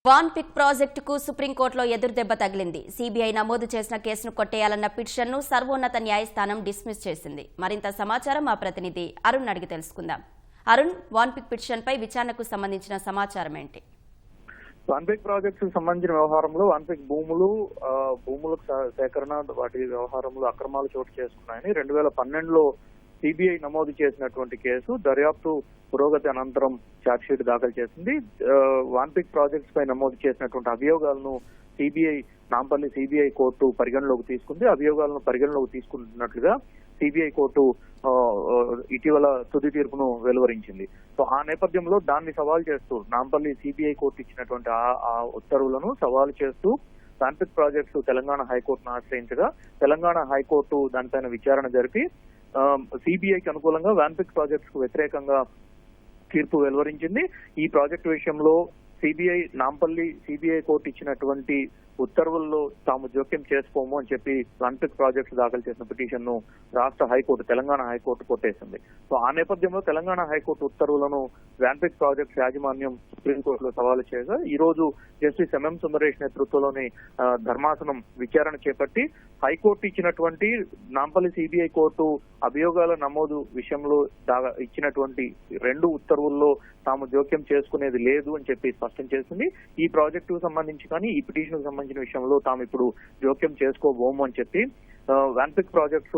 వాన్పిక్ ప్రాజెక్టుకు సుప్రీంకోర్టులో ఎదురుదెబ్బ తగిలింది. సీబీఐ నమోదు చేసిన కేసును కొట్టేయాలన్న పిటిషన్ను సర్వోన్నత న్యాయస్థానం డిస్మిస్ చేసింది. మరింత సమాచారం మా ప్రతినిధి అరుణ్ అడిగి తెలుసుకుందాం. అరుణ్, వాన్పిక్ పిటిషన్పై విచారణకు సంబంధించిన సమాచారం ఏంటి? వాన్పిక్ ప్రాజెక్టు సంబంధించిన వ్యవహారంలో వాన్పిక్ భూముల సేకరణ వాటి వ్యవహారంలో అక్రమాలు చోటు చేసుకున్నాయని 2012లో సిబిఐ నమోదు చేసినటువంటి కేసు దర్యాప్తు పురోగతి అనంతరం ఛార్జ్షీట్ దాఖలు చేసింది. వాన్పిక్ ప్రాజెక్ట్స్ పై నమోదు చేసినటువంటి అభియోగాలను నాంపల్లి సిబిఐ కోర్టు పరిగణలోకి తీసుకుంది. అభియోగాలను పరిగణలోకి తీసుకుంటున్నట్లుగా సిబిఐ కోర్టు ఇటీవల తుది తీర్పును వెలువరించింది. సో ఆ నేపథ్యంలో దాన్ని సవాల్ చేస్తూ నాంపల్లి సిబిఐ కోర్టు ఇచ్చినటువంటి ఆ ఉత్తర్వులను సవాల్ చేస్తూ వాన్పిక్ ప్రాజెక్ట్స్ తెలంగాణ హైకోర్టును ఆశ్రయించగా తెలంగాణ హైకోర్టు దానిపైన విచారణ జరిపి సిబిఐకి అనుకూలంగా వాన్పిక్ ప్రాజెక్ట్స్ కు వ్యతిరేకంగా తీర్పు వెలువరించింది. ఈ ప్రాజెక్టు విషయంలో నాంపల్లి సిబిఐ కోర్టు ఇచ్చినటువంటి ఉత్తర్వుల్లో తాము జోక్యం చేసుకోము అని చెప్పి వాన్పిక్ ప్రాజెక్ట్స్ దాఖలు చేసిన పిటిషన్ ను రాష్ట్ర హైకోర్టు తెలంగాణ హైకోర్టు కొట్టేసింది. సో ఆ నేపథ్యంలో తెలంగాణ హైకోర్టు ఉత్తర్వులను వాన్పిక్ ప్రాజెక్ట్స్ యాజమాన్యం సుప్రీంకోర్టులో సవాలు చేయగా ఈ రోజు జస్టిస్ ఎంఎం సుందరేష్ నేతృత్వంలోని ధర్మాసనం విచారణ చేపట్టి హైకోర్టు ఇచ్చినటువంటి నాంపల్లి సిబిఐ కోర్టు అభియోగాల నమోదు విషయంలో ఇచ్చినటువంటి 2 ఉత్తర్వుల్లో తాము జోక్యం చేసుకునేది లేదు అని చెప్పి స్పష్టం చేసింది. ఈ ప్రాజెక్టుకు సంబంధించి కానీ ఈ పిటిషన్ కు సంబంధించిన విషయంలో తాము ఇప్పుడు జోక్యం చేసుకోబోము అని చెప్పి వాన్పిక్ ప్రాజెక్ట్స్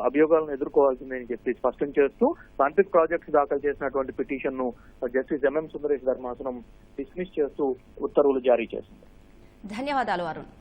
అభియోగాలను ఎదుర్కోవాల్సిందని చెప్పి స్పష్టం చేస్తూ వాన్పిక్ ప్రాజెక్ట్స్ దాఖలు చేసినటువంటి పిటిషన్ ను జస్టిస్ ఎంఎం సుందరేష్ ధర్మాసనం డిస్మిస్ చేస్తూ ఉత్తర్వులు జారీ చేసింది. ధన్యవాదాలు అరుణ్.